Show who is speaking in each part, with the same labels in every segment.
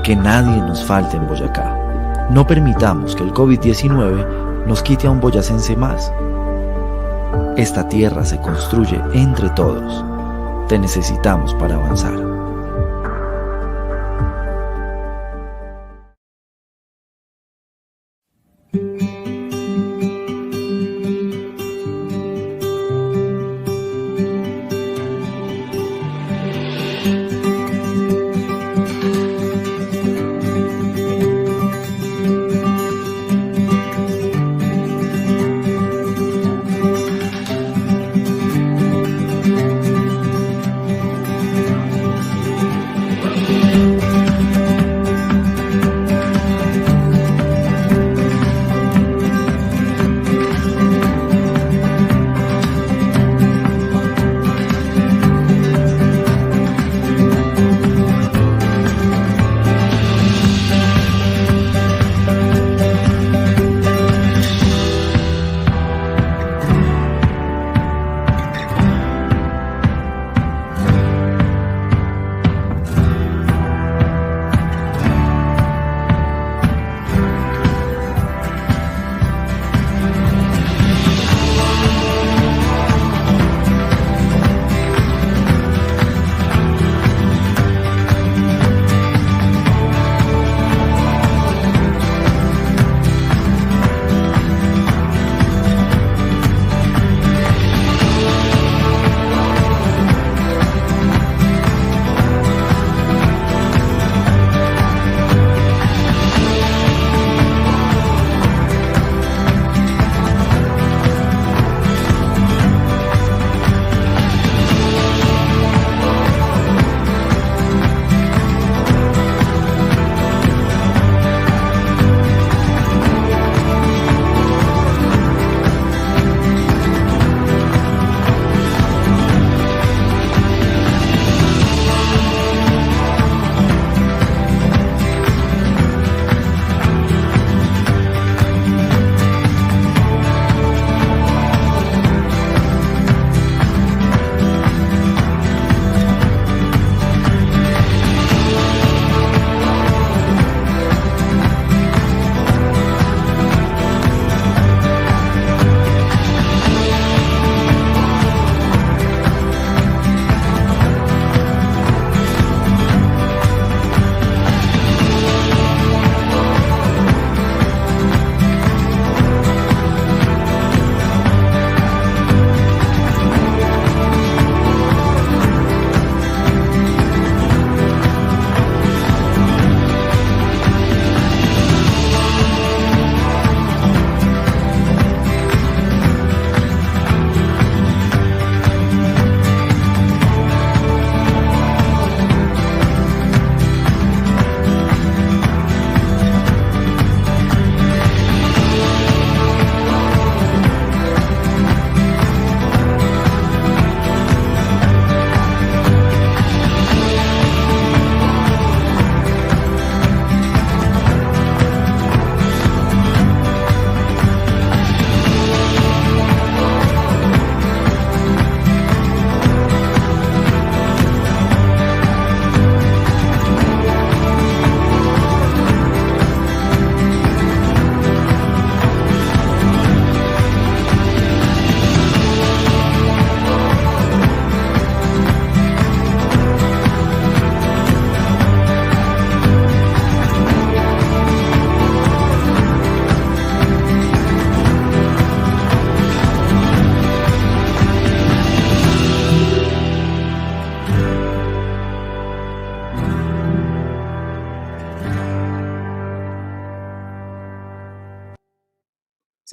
Speaker 1: Que nadie nos falte en Boyacá. No permitamos que el COVID-19 nos quite a un boyacense más. Esta tierra se construye entre todos. Te necesitamos para avanzar.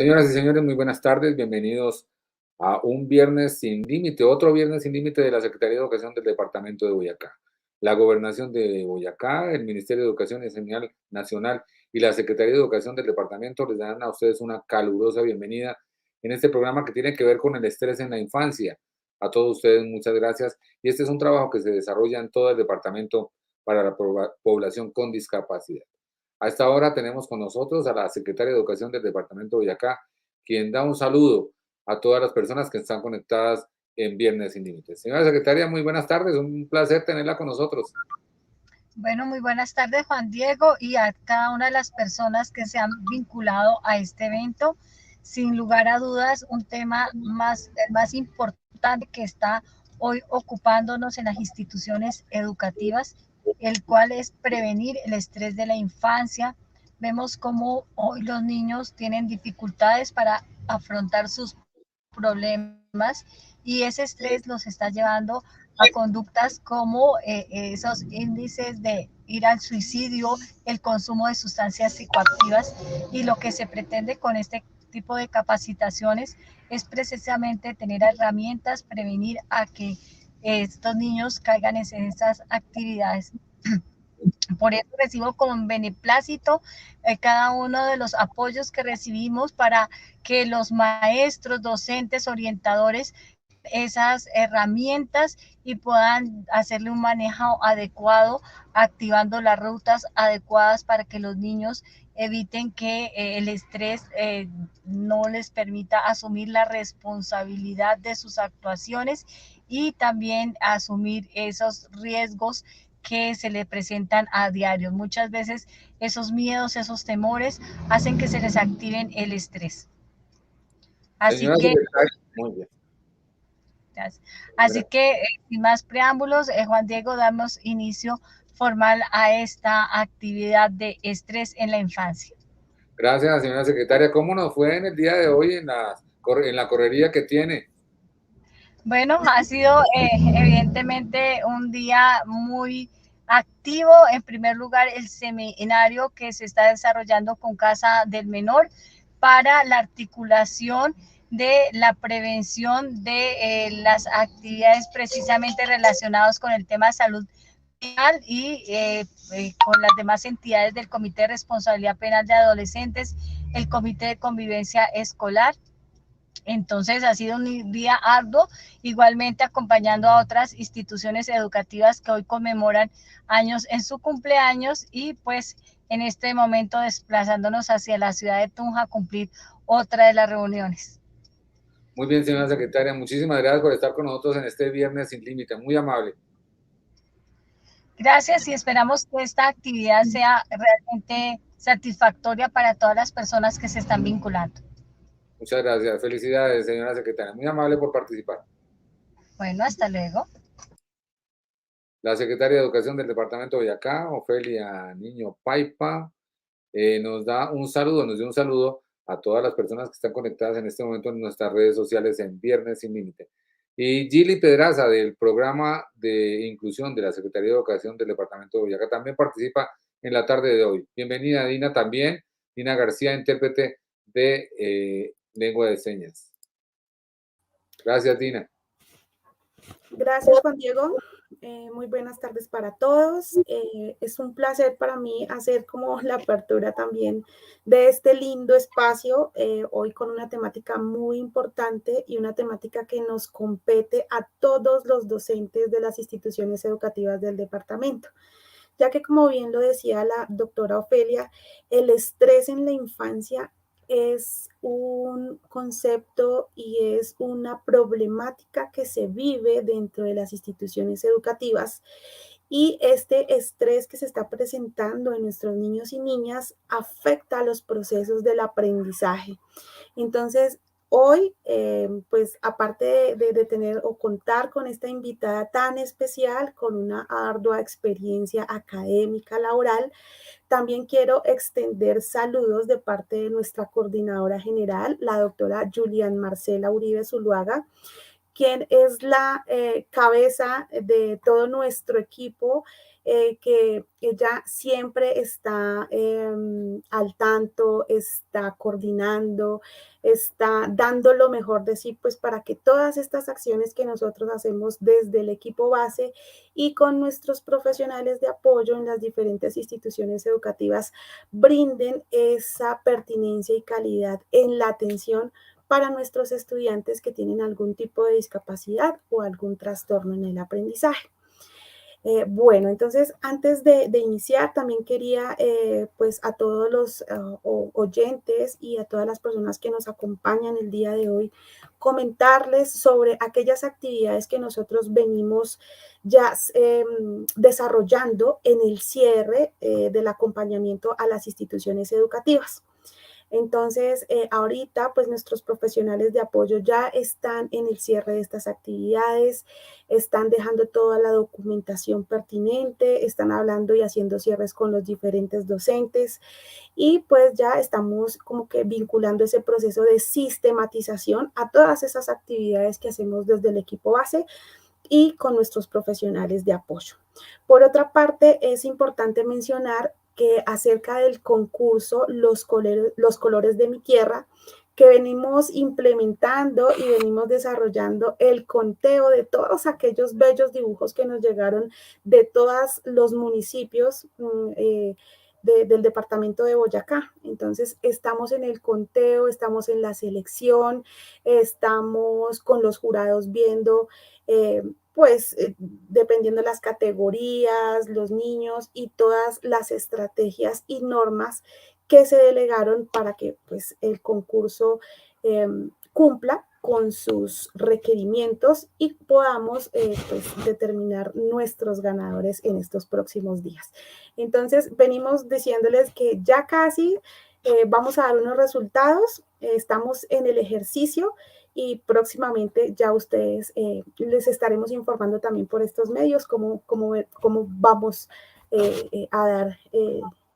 Speaker 2: Señoras y señores, muy buenas tardes. Bienvenidos a un viernes sin límite, otro viernes sin límite de la Secretaría de Educación del Departamento de Boyacá. La Gobernación de Boyacá, el Ministerio de Educación y Señal Nacional y la Secretaría de Educación del Departamento les dan a ustedes una calurosa bienvenida en este programa que tiene que ver con el estrés en la infancia. A todos ustedes, muchas gracias. Y este es un trabajo que se desarrolla en todo el departamento para la población con discapacidad. A esta hora tenemos con nosotros a la Secretaria de Educación del Departamento de Boyacá, quien da un saludo a todas las personas que están conectadas en Viernes Sin Límites. Señora Secretaria, muy buenas tardes, un placer tenerla con nosotros.
Speaker 3: Bueno, muy buenas tardes, Juan Diego, y a cada una de las personas que se han vinculado a este evento. Sin lugar a dudas, un tema el más importante que está hoy ocupándonos en las instituciones educativas, el cual es prevenir el estrés de la infancia. Vemos cómo hoy los niños tienen dificultades para afrontar sus problemas y ese estrés los está llevando a conductas como esos índices de ir al suicidio, el consumo de sustancias psicoactivas, y lo que se pretende con este tipo de capacitaciones es precisamente tener herramientas, prevenir a que estos niños caigan en esas actividades. Por eso recibo con beneplácito cada uno de los apoyos que recibimos para que los maestros, docentes, orientadores esas herramientas y puedan hacerle un manejo adecuado, activando las rutas adecuadas para que los niños eviten que el estrés no les permita asumir la responsabilidad de sus actuaciones y también asumir esos riesgos que se le presentan a diario. Muchas veces esos miedos, esos temores hacen que se les activen el estrés. Así
Speaker 2: Señora
Speaker 3: que
Speaker 2: secretaria, muy bien.
Speaker 3: Así que, sin más preámbulos, Juan Diego, damos inicio formal a esta actividad de estrés en la infancia.
Speaker 2: Gracias, señora secretaria. ¿Cómo nos fue en el día de hoy en la correría que tiene?
Speaker 3: Bueno, ha sido evidentemente un día muy activo. En primer lugar, el seminario que se está desarrollando con Casa del Menor para la articulación de la prevención de las actividades precisamente relacionadas con el tema de salud penal y con las demás entidades del Comité de Responsabilidad Penal de Adolescentes, el Comité de Convivencia Escolar. Entonces ha sido un día arduo, igualmente acompañando a otras instituciones educativas que hoy conmemoran años en su cumpleaños y pues en este momento desplazándonos hacia la ciudad de Tunja a cumplir otra de las reuniones.
Speaker 2: Muy bien, señora secretaria. Muchísimas gracias por estar con nosotros en este Viernes Sin Límite. Muy amable.
Speaker 3: Gracias y esperamos que esta actividad sea realmente satisfactoria para todas las personas que se están vinculando.
Speaker 2: Muchas gracias. Felicidades, señora secretaria. Muy amable por participar.
Speaker 3: Bueno, hasta luego.
Speaker 2: La secretaria de Educación del Departamento de Boyacá, Ofelia Niño Paipa, nos dio un saludo a todas las personas que están conectadas en este momento en nuestras redes sociales en Viernes Sin Límite. Y Gili Pedraza, del programa de inclusión de la Secretaría de Educación del Departamento de Boyacá, también participa en la tarde de hoy. Bienvenida, Dina, también. Dina García, intérprete de lengua de señas. Gracias, Dina.
Speaker 4: Gracias, Juan Diego. Muy buenas tardes para todos. Es un placer para mí hacer como la apertura también de este lindo espacio, hoy con una temática muy importante y una temática que nos compete a todos los docentes de las instituciones educativas del departamento, ya que, como bien lo decía la doctora Ofelia, el estrés en la infancia es un concepto y es una problemática que se vive dentro de las instituciones educativas, y este estrés que se está presentando en nuestros niños y niñas afecta a los procesos del aprendizaje. Entonces, hoy, pues aparte de tener o contar con esta invitada tan especial, con una ardua experiencia académica, laboral, también quiero extender saludos de parte de nuestra coordinadora general, la doctora Julián Marcela Uribe Zuluaga, quien es la cabeza de todo nuestro equipo, que ella siempre está al tanto, está coordinando, está dando lo mejor de sí, pues para que todas estas acciones que nosotros hacemos desde el equipo base y con nuestros profesionales de apoyo en las diferentes instituciones educativas brinden esa pertinencia y calidad en la atención para nuestros estudiantes que tienen algún tipo de discapacidad o algún trastorno en el aprendizaje. Bueno, entonces antes de iniciar también quería pues a todos los oyentes y a todas las personas que nos acompañan el día de hoy comentarles sobre aquellas actividades que nosotros venimos ya desarrollando en el cierre del acompañamiento a las instituciones educativas. Entonces, ahorita, pues nuestros profesionales de apoyo ya están en el cierre de estas actividades, están dejando toda la documentación pertinente, están hablando y haciendo cierres con los diferentes docentes y pues ya estamos como que vinculando ese proceso de sistematización a todas esas actividades que hacemos desde el equipo base y con nuestros profesionales de apoyo. Por otra parte, es importante mencionar que acerca del concurso Los Colores de mi Tierra, que venimos implementando y venimos desarrollando el conteo de todos aquellos bellos dibujos que nos llegaron de todos los municipios del departamento de Boyacá. Entonces, estamos en el conteo, estamos en la selección, estamos con los jurados viendo dependiendo de las categorías, los niños y todas las estrategias y normas que se delegaron para que pues, el concurso cumpla con sus requerimientos y podamos pues, determinar nuestros ganadores en estos próximos días. Entonces, venimos diciéndoles que ya casi vamos a dar unos resultados, estamos en el ejercicio y próximamente ya ustedes les estaremos informando también por estos medios cómo vamos a dar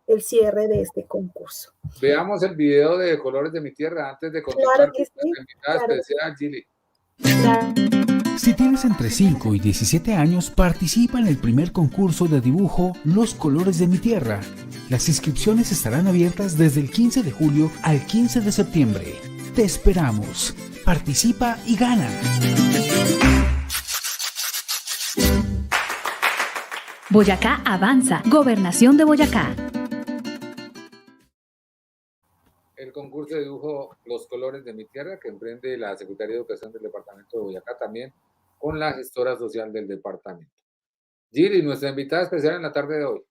Speaker 4: el cierre de este concurso.
Speaker 2: Veamos el video de Colores de mi Tierra antes de continuar.
Speaker 4: Claro que sí.
Speaker 2: Invitada especial, Gili.
Speaker 5: Si tienes entre 5 y 17 años, participa en el primer concurso de dibujo Los Colores de mi Tierra. Las inscripciones estarán abiertas desde el 15 de julio al 15 de septiembre. Te esperamos. Participa y gana.
Speaker 6: Boyacá avanza. Gobernación de Boyacá.
Speaker 2: El concurso de dibujo Los Colores de mi Tierra que emprende la Secretaría de Educación del Departamento de Boyacá también con la gestora social del departamento. Gili, nuestra invitada especial en la tarde de hoy.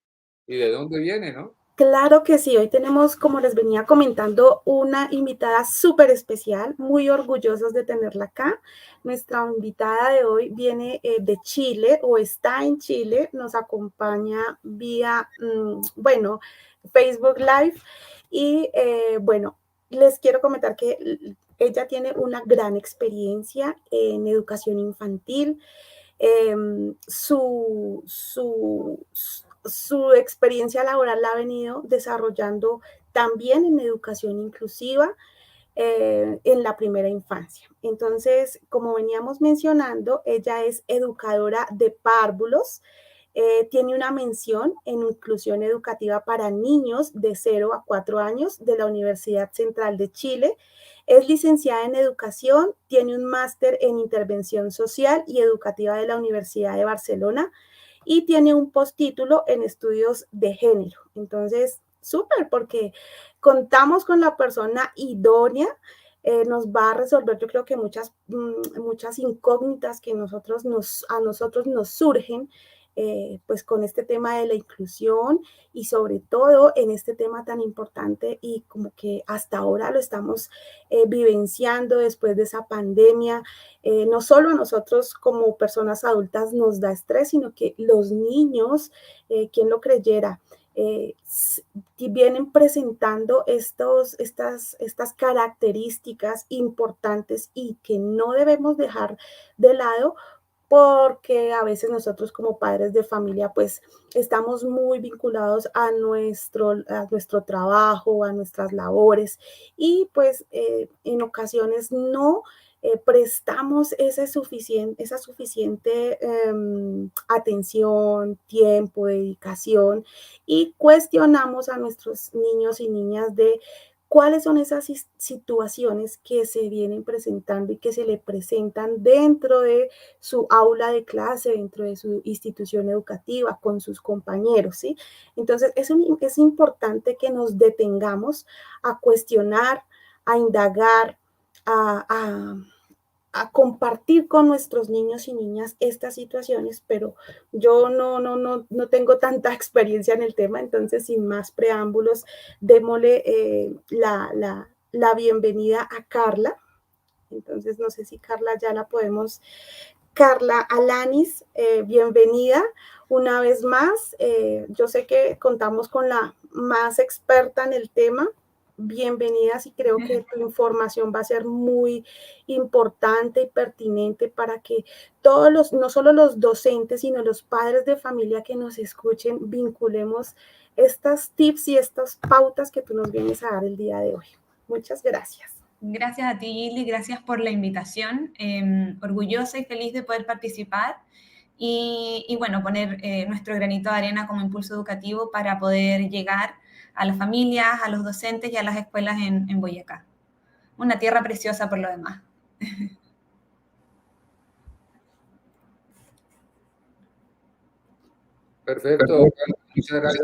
Speaker 2: ¿Y de dónde viene, no?
Speaker 4: Claro que sí, hoy tenemos, como les venía comentando, una invitada súper especial, muy orgullosos de tenerla acá. Nuestra invitada de hoy viene de Chile o está en Chile, nos acompaña vía, Facebook Live y les quiero comentar que ella tiene una gran experiencia en educación infantil. Su experiencia laboral la ha venido desarrollando también en educación inclusiva en la primera infancia. Entonces, como veníamos mencionando, ella es educadora de párvulos, tiene una mención en inclusión educativa para niños de 0 a 4 años de la Universidad Central de Chile. Es licenciada en educación, tiene un máster en intervención social y educativa de la Universidad de Barcelona y tiene un postítulo en estudios de género. Entonces, súper, porque contamos con la persona idónea, nos va a resolver, yo creo que muchas incógnitas que a nosotros nos surgen, pues con este tema de la inclusión y sobre todo en este tema tan importante y como que hasta ahora lo estamos vivenciando después de esa pandemia. No solo a nosotros como personas adultas nos da estrés, sino que los niños, ¿quién lo creyera? Vienen presentando estas características importantes y que no debemos dejar de lado, porque a veces nosotros como padres de familia pues estamos muy vinculados a nuestro trabajo, a nuestras labores y pues en ocasiones no prestamos esa suficiente atención, tiempo, dedicación y cuestionamos a nuestros niños y niñas de cuáles son esas situaciones que se vienen presentando y que se le presentan dentro de su aula de clase, dentro de su institución educativa, con sus compañeros, ¿sí? Entonces, es importante que nos detengamos a cuestionar, a indagar, a compartir con nuestros niños y niñas estas situaciones, pero yo no tengo tanta experiencia en el tema, entonces sin más preámbulos, démosle la bienvenida a Carla. Entonces no sé si Carla ya la podemos. Carla Alanis, bienvenida una vez más. Yo sé que contamos con la más experta en el tema. Bienvenidas y creo que tu información va a ser muy importante y pertinente para que todos no solo los docentes, sino los padres de familia que nos escuchen, vinculemos estas tips y estas pautas que tú nos vienes a dar el día de hoy. Muchas gracias.
Speaker 7: Gracias a ti, Gili, gracias por la invitación. Orgullosa y feliz de poder participar y bueno, poner nuestro granito de arena como impulso educativo para poder llegar a las familias, a los docentes y a las escuelas en Boyacá. Una tierra preciosa por lo demás.
Speaker 2: Perfecto, muchas gracias.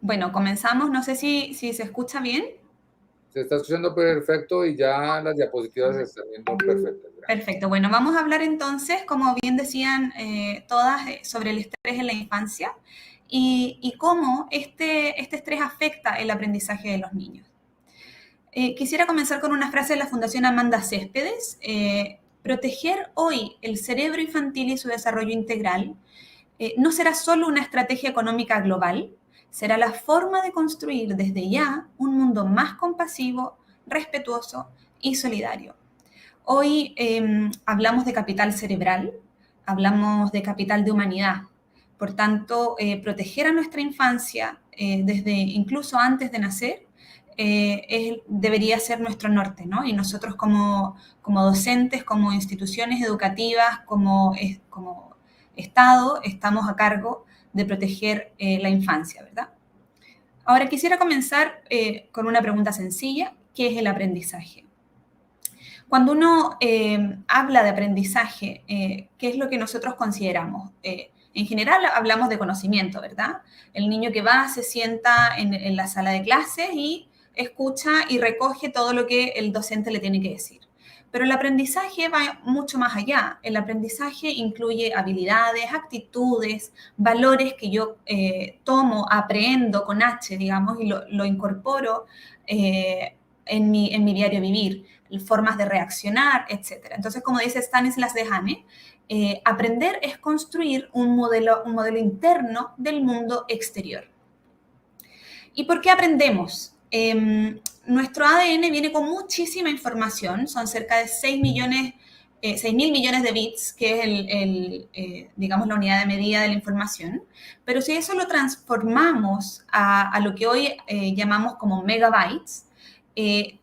Speaker 7: Bueno, comenzamos. No sé si se escucha bien.
Speaker 2: Se está escuchando perfecto y ya las diapositivas se están viendo perfectas.
Speaker 7: Perfecto. Bueno, vamos a hablar entonces, como bien decían todas, sobre el estrés en la infancia y cómo este estrés afecta el aprendizaje de los niños. Quisiera comenzar con una frase de la Fundación Amanda Céspedes. Proteger hoy el cerebro infantil y su desarrollo integral no será solo una estrategia económica global, será la forma de construir desde ya un mundo más compasivo, respetuoso y solidario. Hoy hablamos de capital cerebral, hablamos de capital de humanidad. Por tanto, proteger a nuestra infancia desde incluso antes de nacer debería ser nuestro norte, ¿no? Y nosotros como docentes, como instituciones educativas, como Estado, estamos a cargo de proteger la infancia, ¿verdad? Ahora quisiera comenzar con una pregunta sencilla, ¿qué es el aprendizaje? Cuando uno habla de aprendizaje, ¿qué es lo que nosotros consideramos? En general hablamos de conocimiento, ¿verdad? El niño que va, se sienta en la sala de clases y escucha y recoge todo lo que el docente le tiene que decir. Pero el aprendizaje va mucho más allá. El aprendizaje incluye habilidades, actitudes, valores que yo tomo, aprendo con H, digamos, y lo incorporo en mi diario vivir, formas de reaccionar, etc. Entonces, como dice Stanislas Dehaene, aprender es construir un modelo interno del mundo exterior. ¿Y por qué aprendemos? Nuestro ADN viene con muchísima información, son cerca de 6.000 millones de bits, que es digamos, la unidad de medida de la información, pero si eso lo transformamos a lo que hoy llamamos como megabytes,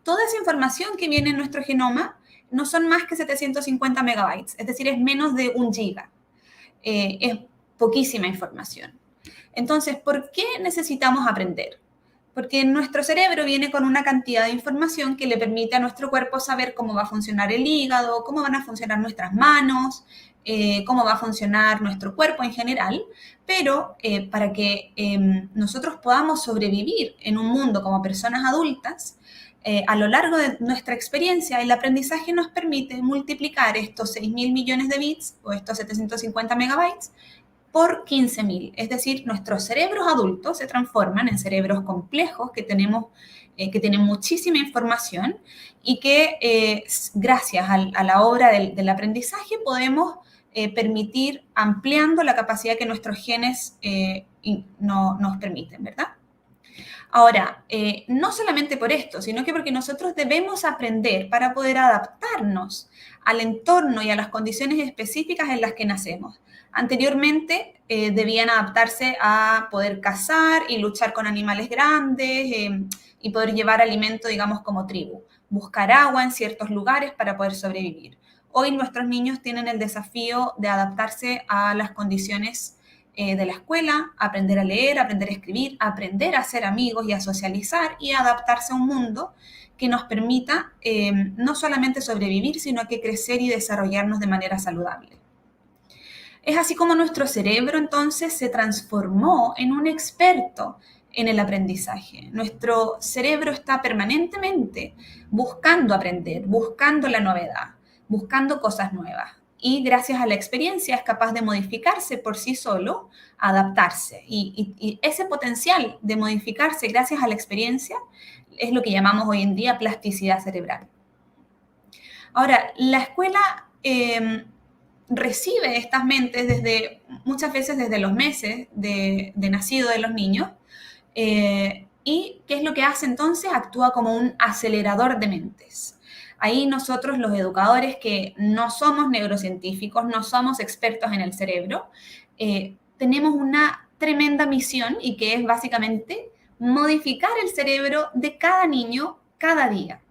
Speaker 7: toda esa información que viene en nuestro genoma no son más que 750 megabytes, es decir, es menos de 1 giga. Es poquísima información. Entonces, ¿por qué necesitamos aprender? Porque nuestro cerebro viene con una cantidad de información que le permite a nuestro cuerpo saber cómo va a funcionar el hígado, cómo van a funcionar nuestras manos, cómo va a funcionar nuestro cuerpo en general, pero para que nosotros podamos sobrevivir en un mundo como personas adultas, a lo largo de nuestra experiencia, el aprendizaje nos permite multiplicar estos 6.000 millones de bits o estos 750 megabytes por 15.000. Es decir, nuestros cerebros adultos se transforman en cerebros complejos que tienen muchísima información y que gracias a la obra del aprendizaje podemos permitir ampliando la capacidad que nuestros genes nos permiten, ¿verdad? Ahora, no solamente por esto, sino que porque nosotros debemos aprender para poder adaptarnos al entorno y a las condiciones específicas en las que nacemos. Anteriormente debían adaptarse a poder cazar y luchar con animales grandes y poder llevar alimento, digamos, como tribu, buscar agua en ciertos lugares para poder sobrevivir. Hoy nuestros niños tienen el desafío de adaptarse a las condiciones de la escuela, aprender a leer, aprender a escribir, aprender a hacer amigos y a socializar y a adaptarse a un mundo que nos permita no solamente sobrevivir, sino que crecer y desarrollarnos de manera saludable. Es así como nuestro cerebro entonces se transformó en un experto en el aprendizaje. Nuestro cerebro está permanentemente buscando aprender, buscando la novedad, buscando cosas nuevas. Y gracias a la experiencia es capaz de modificarse por sí solo, adaptarse. Y ese potencial de modificarse gracias a la experiencia es lo que llamamos hoy en día plasticidad cerebral. Ahora, la escuela recibe estas mentes muchas veces desde los meses de nacido de los niños. ¿Y qué es lo que hace entonces? Actúa como un acelerador de mentes. Ahí nosotros, los educadores que no somos neurocientíficos, no somos expertos en el cerebro, tenemos una tremenda misión y que es básicamente modificar el cerebro de cada niño cada día.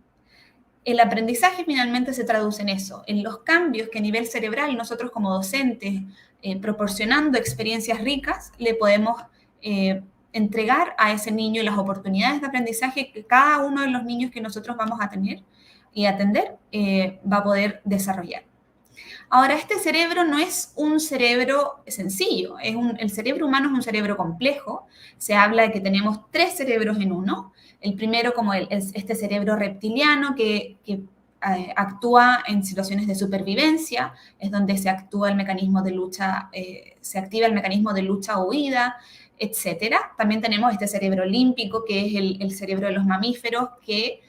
Speaker 7: El aprendizaje finalmente se traduce en eso, en los cambios que a nivel cerebral nosotros como docentes, proporcionando experiencias ricas, le podemos entregar a ese niño las oportunidades de aprendizaje que cada uno de los niños que nosotros vamos a tener y atender va a poder desarrollar. Ahora, este cerebro no es un cerebro sencillo, el cerebro humano es un cerebro complejo. Se habla de que tenemos 3 cerebros en uno. El primero como este cerebro reptiliano que actúa en situaciones de supervivencia, es donde se actúa el mecanismo de lucha, se activa el mecanismo de lucha o huida, etcétera. También tenemos este cerebro límbico, que es el cerebro de los mamíferos, que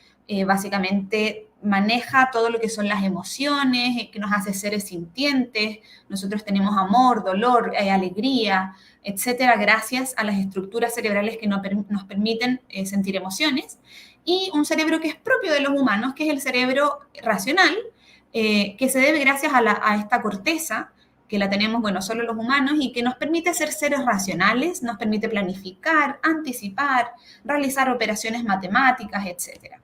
Speaker 7: básicamente maneja todo lo que son las emociones, que nos hace seres sintientes. Nosotros tenemos amor, dolor, alegría, etcétera, gracias a las estructuras cerebrales que nos permiten sentir emociones. Y un cerebro que es propio de los humanos, que es el cerebro racional, que se debe gracias a esta corteza, que la tenemos, bueno, solo los humanos, y que nos permite ser seres racionales, nos permite planificar, anticipar, realizar operaciones matemáticas, etcétera.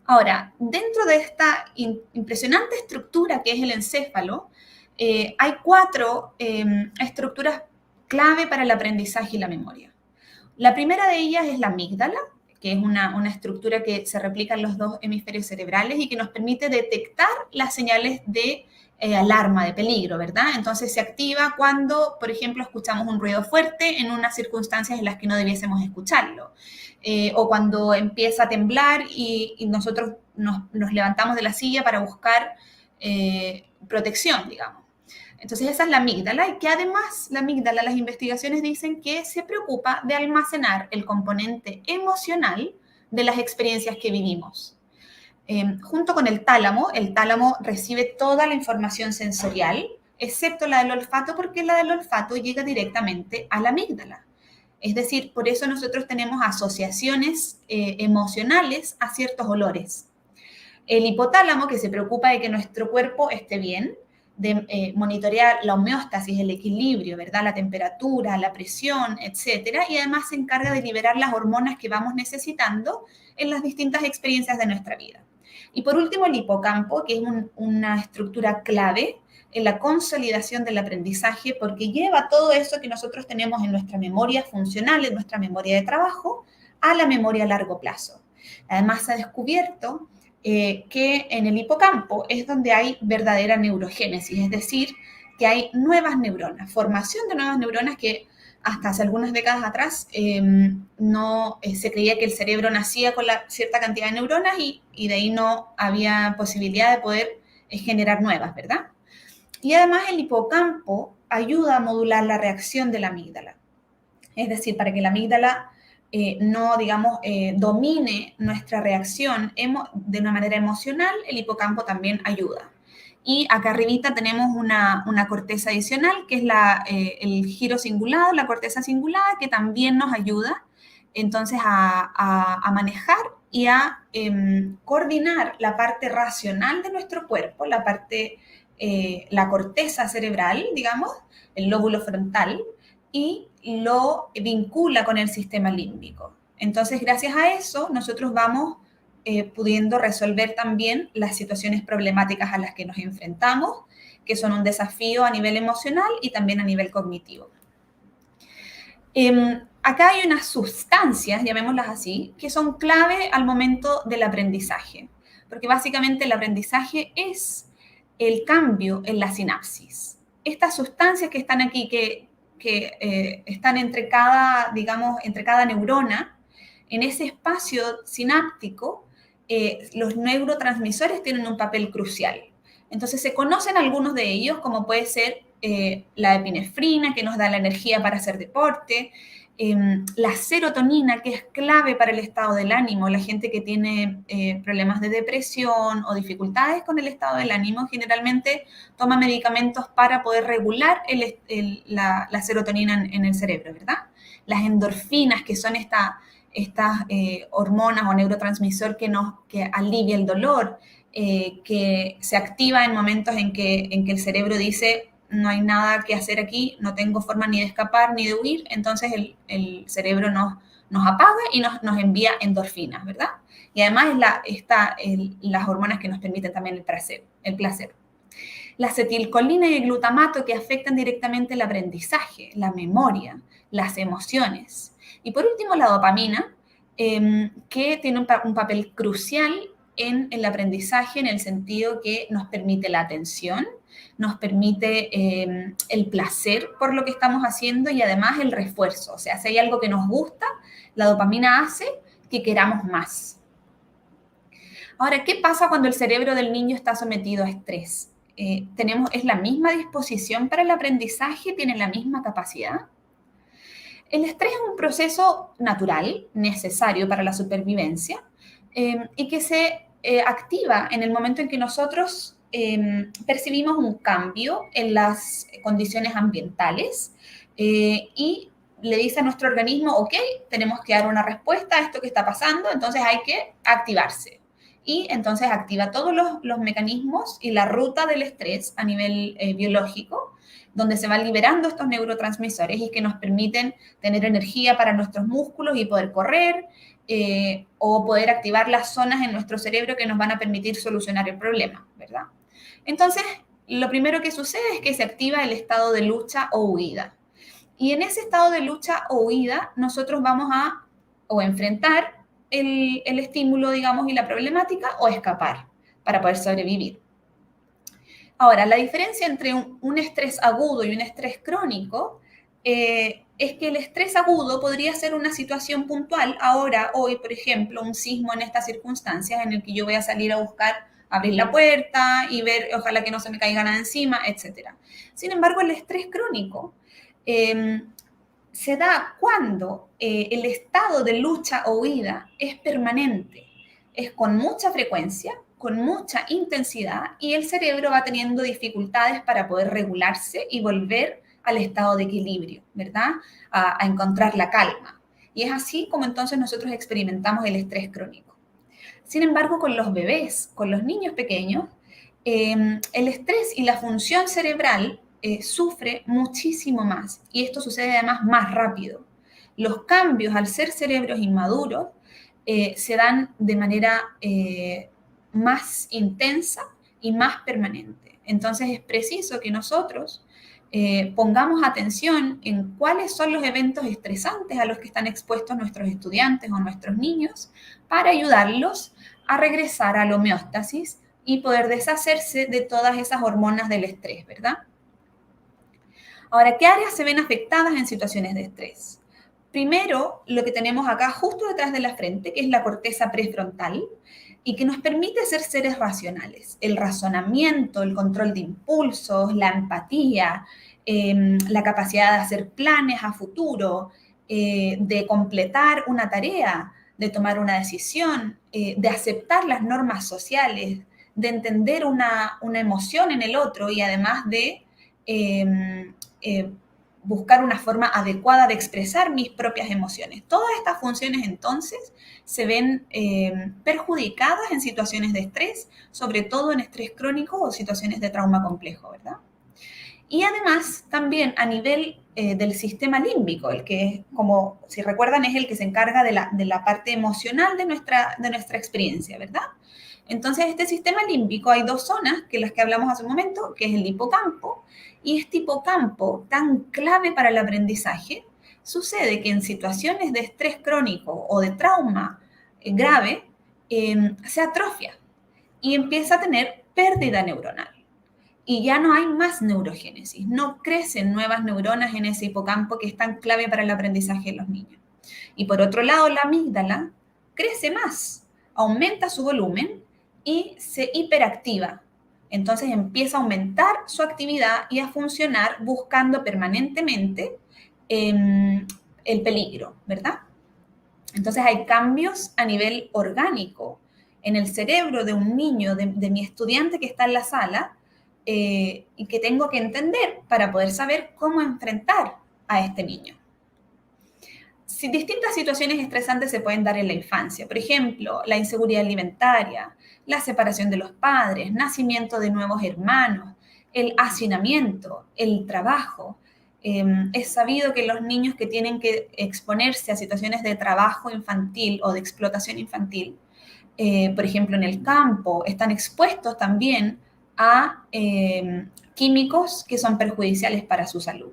Speaker 7: Ahora, dentro de esta impresionante estructura que es el encéfalo, hay 4 estructuras clave para el aprendizaje y la memoria. La primera de ellas es la amígdala, que es una estructura que se replica en los 2 hemisferios cerebrales y que nos permite detectar las señales de alarma, de peligro, ¿verdad? Entonces se activa cuando, por ejemplo, escuchamos un ruido fuerte en unas circunstancias en las que no debiésemos escucharlo. O cuando empieza a temblar y nosotros nos levantamos de la silla para buscar protección, digamos. Entonces esa es la amígdala, y que además la amígdala, las investigaciones dicen que se preocupa de almacenar el componente emocional de las experiencias que vivimos. Junto con el tálamo recibe toda la información sensorial, excepto la del olfato, porque la del olfato llega directamente a la amígdala. Es decir, por eso nosotros tenemos asociaciones emocionales a ciertos olores. El hipotálamo, que se preocupa de que nuestro cuerpo esté bien, de monitorear la homeostasis, el equilibrio, ¿verdad? La temperatura, la presión, etcétera, y además se encarga de liberar las hormonas que vamos necesitando en las distintas experiencias de nuestra vida. Y por último, el hipocampo, que es una estructura clave en la consolidación del aprendizaje, porque lleva todo eso que nosotros tenemos en nuestra memoria funcional, en nuestra memoria de trabajo, a la memoria a largo plazo. Además, se ha descubierto que en el hipocampo es donde hay verdadera neurogénesis, es decir, que hay nuevas neuronas, formación de nuevas neuronas que hasta hace algunas décadas atrás no se creía que el cerebro nacía con cierta cantidad de neuronas y de ahí no había posibilidad de poder generar nuevas, ¿verdad? Y además el hipocampo ayuda a modular la reacción de la amígdala. Es decir, para que la amígdala no, digamos, domine nuestra reacción de una manera emocional, el hipocampo también ayuda. Y acá arribita tenemos una corteza adicional, que es el giro cingulado, la corteza cingulada, que también nos ayuda entonces a manejar y a coordinar la parte racional de nuestro cuerpo, la corteza cerebral, digamos, el lóbulo frontal, y lo vincula con el sistema límbico. Entonces, gracias a eso, nosotros vamos pudiendo resolver también las situaciones problemáticas a las que nos enfrentamos, que son un desafío a nivel emocional y también a nivel cognitivo. Acá hay unas sustancias, llamémoslas así, que son clave al momento del aprendizaje, porque básicamente el aprendizaje es el cambio en la sinapsis. Estas sustancias que están aquí, que que están entre cada neurona, en ese espacio sináptico, los neurotransmisores tienen un papel crucial. Entonces se conocen algunos de ellos, como puede ser la epinefrina, que nos da la energía para hacer deporte, la serotonina, que es clave para el estado del ánimo. La gente que tiene problemas de depresión o dificultades con el estado del ánimo generalmente toma medicamentos para poder regular la serotonina en el cerebro, ¿verdad? Las endorfinas, que son estas hormonas o neurotransmisor que alivia el dolor, que se activa en momentos en que el cerebro dice: no hay nada que hacer aquí, no tengo forma ni de escapar ni de huir, entonces el cerebro nos apaga y nos envía endorfinas, ¿verdad? Y además las hormonas que nos permiten también el placer. La acetilcolina y el glutamato, que afectan directamente el aprendizaje, la memoria, las emociones. Y por último, la dopamina, que tiene un papel crucial en el aprendizaje, en el sentido que nos permite la atención, nos permite el placer por lo que estamos haciendo y además el refuerzo. O sea, si hay algo que nos gusta, la dopamina hace que queramos más. Ahora, ¿qué pasa cuando el cerebro del niño está sometido a estrés? ¿Es la misma disposición para el aprendizaje? ¿Tiene la misma capacidad? El estrés es un proceso natural, necesario para la supervivencia, y que se activa en el momento en que nosotros percibimos un cambio en las condiciones ambientales y le dice a nuestro organismo: ok, tenemos que dar una respuesta a esto que está pasando, entonces hay que activarse. Y entonces activa todos los mecanismos y la ruta del estrés a nivel biológico, donde se van liberando estos neurotransmisores y que nos permiten tener energía para nuestros músculos y poder correr, o poder activar las zonas en nuestro cerebro que nos van a permitir solucionar el problema, ¿verdad? Entonces, lo primero que sucede es que se activa el estado de lucha o huida. Y en ese estado de lucha o huida, nosotros vamos a enfrentar el estímulo, digamos, y la problemática, o escapar para poder sobrevivir. Ahora, la diferencia entre un estrés agudo y un estrés crónico es que el estrés agudo podría ser una situación puntual, hoy, por ejemplo, un sismo en estas circunstancias en el que yo voy a salir a buscar abrir la puerta y ver, ojalá que no se me caiga nada encima, etc. Sin embargo, el estrés crónico se da cuando el estado de lucha o huida es permanente, es con mucha frecuencia, con mucha intensidad, y el cerebro va teniendo dificultades para poder regularse y volver al estado de equilibrio, ¿verdad? A encontrar la calma. Y es así como entonces nosotros experimentamos el estrés crónico. Sin embargo, con los bebés, con los niños pequeños, el estrés y la función cerebral sufre muchísimo más, y esto sucede además más rápido. Los cambios, al ser cerebros inmaduros, se dan de manera más intensa y más permanente. Entonces es preciso que nosotros pongamos atención en cuáles son los eventos estresantes a los que están expuestos nuestros estudiantes o nuestros niños, para ayudarlos a regresar a la homeostasis y poder deshacerse de todas esas hormonas del estrés, ¿verdad? Ahora, ¿qué áreas se ven afectadas en situaciones de estrés? Primero, lo que tenemos acá justo detrás de la frente, que es la corteza prefrontal, y que nos permite ser seres racionales. El razonamiento, el control de impulsos, la empatía, la capacidad de hacer planes a futuro, de completar una tarea, de tomar una decisión, de aceptar las normas sociales, de entender una emoción en el otro y además de buscar una adecuada forma de expresar mis propias emociones. Todas estas funciones entonces se ven perjudicadas en situaciones de estrés, sobre todo en estrés crónico o situaciones de trauma complejo, ¿verdad? Y además también a nivel del sistema límbico, el que, como si recuerdan, es el que se encarga de la parte emocional de nuestra experiencia, ¿verdad? Entonces, este sistema límbico, hay dos zonas, que las que hablamos hace un momento, que es el hipocampo, y este hipocampo tan clave para el aprendizaje, sucede que en situaciones de estrés crónico o de trauma grave, se atrofia y empieza a tener pérdida neuronal. y ya no hay más neurogénesis, no crecen nuevas neuronas en ese hipocampo que es tan clave para el aprendizaje de los niños. Y por otro lado, la amígdala crece más, aumenta su volumen y se hiperactiva. Entonces empieza a aumentar su actividad y a funcionar buscando permanentemente el peligro, ¿verdad? Entonces hay cambios a nivel orgánico en el cerebro de un niño, de mi estudiante que está en la sala, y que tengo que entender para poder saber cómo enfrentar a este niño. Distintas situaciones estresantes se pueden dar en la infancia. Por ejemplo, la inseguridad alimentaria, la separación de los padres, nacimiento de nuevos hermanos, el hacinamiento, el trabajo. Es sabido que los niños que tienen que exponerse a situaciones de trabajo infantil o de explotación infantil, por ejemplo, en el campo, están expuestos también a químicos que son perjudiciales para su salud.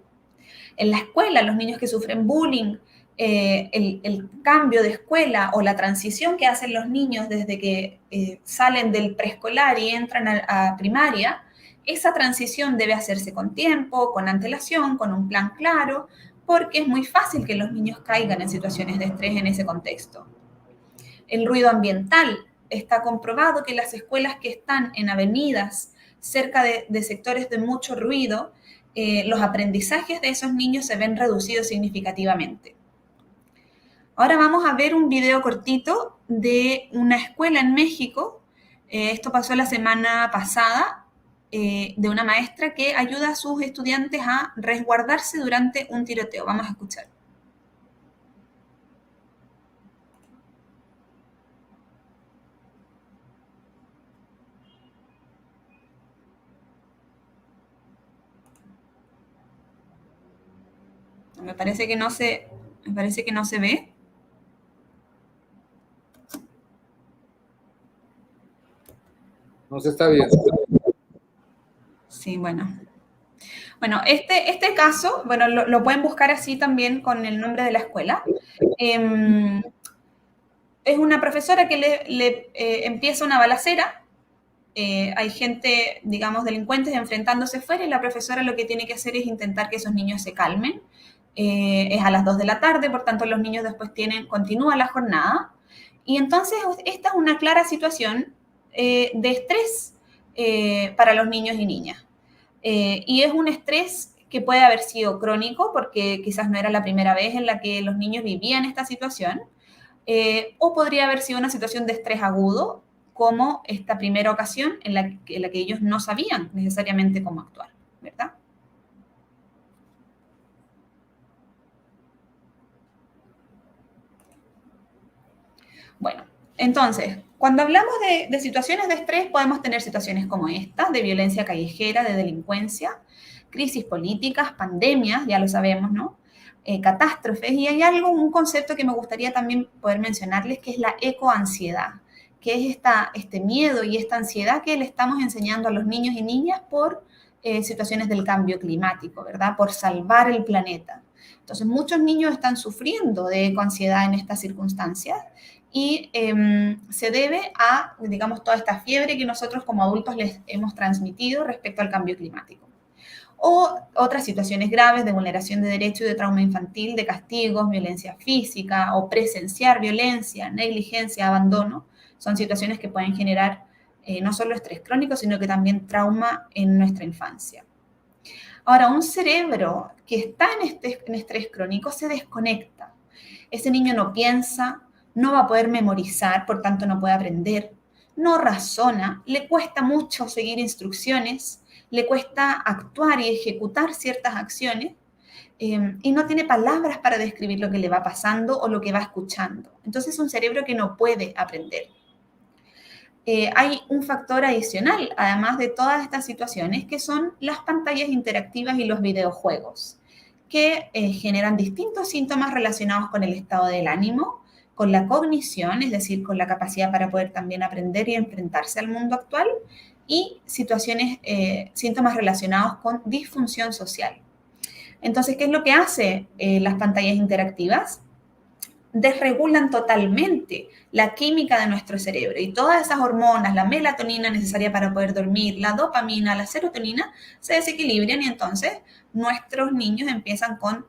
Speaker 7: En la escuela, los niños que sufren bullying, el cambio de escuela o la transición que hacen los niños desde que salen del preescolar y entran a primaria, esa transición debe hacerse con tiempo, con antelación, con un plan claro, porque es muy fácil que los niños caigan en situaciones de estrés en ese contexto. El ruido ambiental. Está comprobado que las escuelas que están en avenidas, cerca de sectores de mucho ruido, los aprendizajes de esos niños se ven reducidos significativamente. Ahora vamos a ver un video cortito de una escuela en México. Esto pasó la semana pasada, de una maestra que ayuda a sus estudiantes a resguardarse durante un tiroteo. Vamos a escuchar. Me parece que no se ve.
Speaker 2: No se está viendo.
Speaker 7: Sí, bueno. Bueno, este caso, bueno, lo pueden buscar así también con el nombre de la escuela. Es una profesora que le empieza una balacera. Hay gente, digamos, delincuentes enfrentándose fuera y la profesora lo que tiene que hacer es intentar que esos niños se calmen. Es a las 2 de la tarde, por tanto los niños después continúa la jornada. Y entonces esta es una clara situación de estrés para los niños y niñas. Y es un estrés que puede haber sido crónico, porque quizás no era la primera vez en la que los niños vivían esta situación, o podría haber sido una situación de estrés agudo, como esta primera ocasión en la que ellos no sabían necesariamente cómo actuar, ¿verdad? Bueno, entonces, cuando hablamos de situaciones de estrés, podemos tener situaciones como esta, de violencia callejera, de delincuencia, crisis políticas, pandemias, ya lo sabemos, ¿no? Catástrofes, y hay un concepto que me gustaría también poder mencionarles, que es la ecoansiedad, que es este miedo y esta ansiedad que le estamos enseñando a los niños y niñas por situaciones del cambio climático, ¿verdad? Por salvar el planeta. Entonces, muchos niños están sufriendo de ecoansiedad en estas circunstancias, y se debe a, digamos, toda esta fiebre que nosotros como adultos les hemos transmitido respecto al cambio climático. O otras situaciones graves de vulneración de derechos y de trauma infantil, de castigos, violencia física o presenciar violencia, negligencia, abandono, son situaciones que pueden generar no solo estrés crónico, sino que también trauma en nuestra infancia. Ahora, un cerebro que está en estrés crónico se desconecta. Ese niño no piensa, no va a poder memorizar, por tanto no puede aprender, no razona, le cuesta mucho seguir instrucciones, le cuesta actuar y ejecutar ciertas acciones, y no tiene palabras para describir lo que le va pasando o lo que va escuchando. Entonces es un cerebro que no puede aprender. Hay un factor adicional, además de todas estas situaciones, que son las pantallas interactivas y los videojuegos, que generan distintos síntomas relacionados con el estado del ánimo, con la cognición, es decir, con la capacidad para poder también aprender y enfrentarse al mundo actual, y síntomas relacionados con disfunción social. Entonces, ¿qué es lo que hace las pantallas interactivas? desregulan totalmente la química de nuestro cerebro y todas esas hormonas, la melatonina necesaria para poder dormir, la dopamina, la serotonina, se desequilibran y entonces nuestros niños empiezan con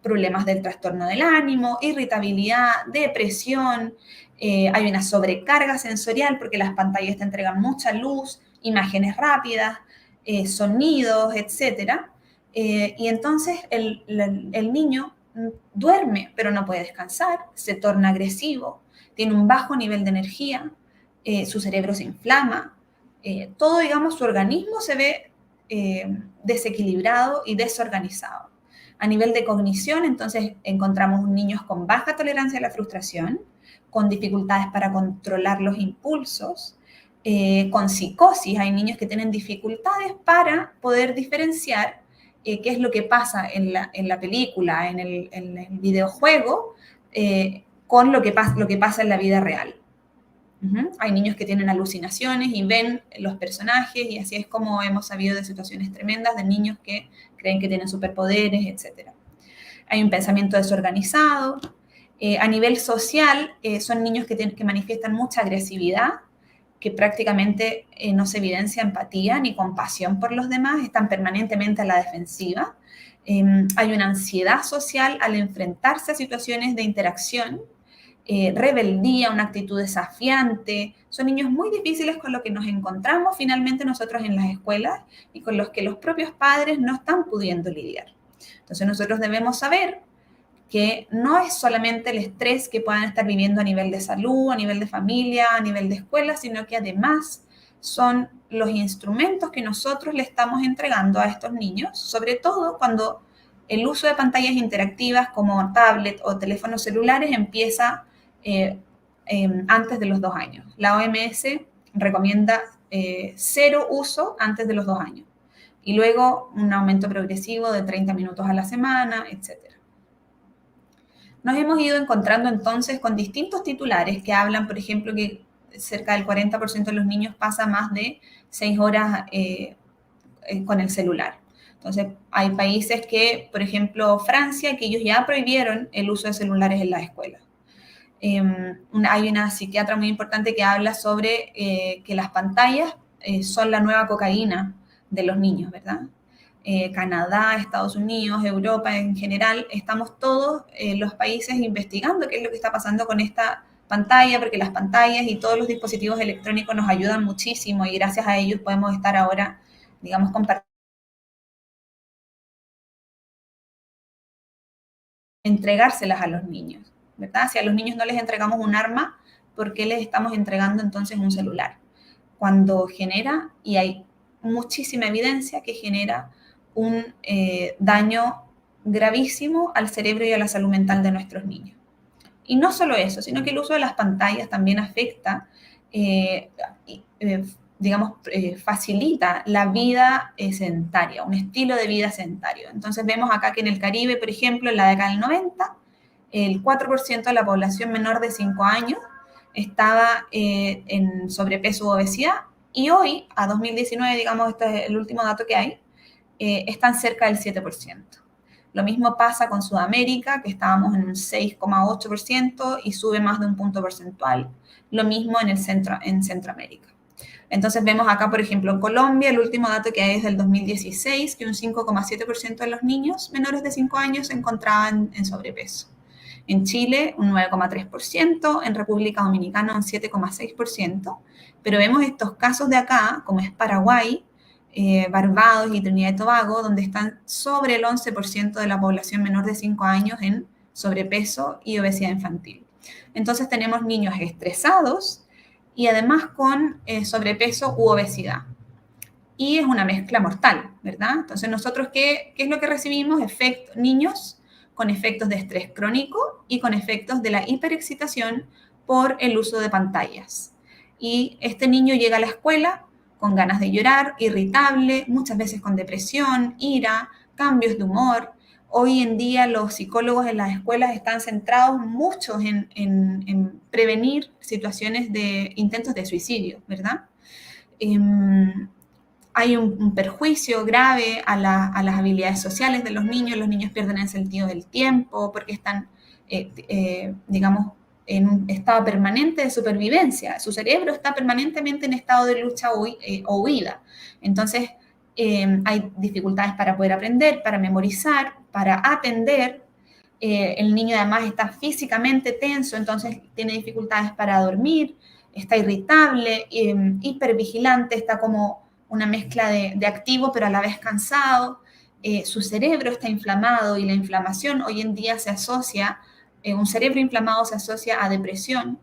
Speaker 7: problemas del trastorno del ánimo, irritabilidad, depresión, hay una sobrecarga sensorial porque las pantallas te entregan mucha luz, imágenes rápidas, sonidos, etc. Y entonces el niño duerme, pero no puede descansar, se torna agresivo, tiene un bajo nivel de energía, su cerebro se inflama, todo, digamos, su organismo se ve desequilibrado y desorganizado. A nivel de cognición, entonces, encontramos niños con baja tolerancia a la frustración, con dificultades para controlar los impulsos, con psicosis. Hay niños que tienen dificultades para poder diferenciar qué es lo que pasa en la película, en el videojuego, con lo que pasa en la vida real. Hay niños que tienen alucinaciones y ven los personajes, y así es como hemos sabido de situaciones tremendas de niños que creen que tienen superpoderes, etc. Hay un pensamiento desorganizado. A nivel social, son niños que manifiestan mucha agresividad, que prácticamente no se evidencia empatía ni compasión por los demás, están permanentemente a la defensiva. Hay una ansiedad social al enfrentarse a situaciones de interacción, rebeldía, una actitud desafiante. Son niños muy difíciles con los que nos encontramos finalmente nosotros en las escuelas y con los que los propios padres no están pudiendo lidiar. Entonces nosotros debemos saber que no es solamente el estrés que puedan estar viviendo a nivel de salud, a nivel de familia, a nivel de escuela, sino que además son los instrumentos que nosotros le estamos entregando a estos niños, sobre todo cuando el uso de pantallas interactivas como tablet o teléfonos celulares empieza antes de los 2 años. La OMS recomienda 0 uso antes de los 2 años y luego un aumento progresivo de 30 minutos a la semana, etc. Nos hemos ido encontrando entonces con distintos titulares que hablan, por ejemplo, que cerca del 40% de los niños pasa más de 6 horas con el celular. Entonces, hay países que, por ejemplo, Francia, que ellos ya prohibieron el uso de celulares en las escuelas. Hay una psiquiatra muy importante que habla sobre que las pantallas son la nueva cocaína de los niños, ¿verdad? Canadá, Estados Unidos, Europa en general, estamos todos los países investigando qué es lo que está pasando con esta pantalla, porque las pantallas y todos los dispositivos electrónicos nos ayudan muchísimo y gracias a ellos podemos estar ahora, digamos, compartiendo, entregárselas a los niños, ¿verdad? Si a los niños no les entregamos un arma, ¿por qué les estamos entregando entonces un celular? Cuando genera, y hay muchísima evidencia que genera un daño gravísimo al cerebro y a la salud mental de nuestros niños. Y no solo eso, sino que el uso de las pantallas también afecta, facilita la vida sedentaria, un estilo de vida sedentario. Entonces vemos acá que en el Caribe, por ejemplo, en la década del 90, el 4% de la población menor de 5 años estaba en sobrepeso u obesidad, y hoy, a 2019, digamos, este es el último dato que hay, están cerca del 7%. Lo mismo pasa con Sudamérica, que estábamos en un 6,8% y sube más de un punto porcentual. Lo mismo en Centroamérica. Entonces vemos acá, por ejemplo, en Colombia, el último dato que hay es del 2016, que un 5,7% de los niños menores de 5 años se encontraban en sobrepeso. En Chile, un 9,3%, en República Dominicana, un 7,6%, pero vemos estos casos de acá, como es Paraguay, Barbados y Trinidad y Tobago, donde están sobre el 11% de la población menor de 5 años en sobrepeso y obesidad infantil. Entonces tenemos niños estresados y además con sobrepeso u obesidad. Y es una mezcla mortal, ¿verdad? Entonces nosotros, ¿qué es lo que recibimos? Niños con efectos de estrés crónico y con efectos de la hiperexcitación por el uso de pantallas. Y este niño llega a la escuela con ganas de llorar, irritable, muchas veces con depresión, ira, cambios de humor. Hoy en día los psicólogos en las escuelas están centrados mucho en prevenir situaciones de intentos de suicidio, ¿verdad? Hay un perjuicio grave a las habilidades sociales de los niños pierden el sentido del tiempo porque están digamos, en un estado permanente de supervivencia. Su cerebro está permanentemente en estado de lucha o huida. Entonces, hay dificultades para poder aprender, para memorizar, para atender. El niño además está físicamente tenso, entonces tiene dificultades para dormir, está irritable, hipervigilante, está como una mezcla de activo pero a la vez cansado. Su cerebro está inflamado y la inflamación hoy en día se asocia, un cerebro inflamado se asocia a depresión.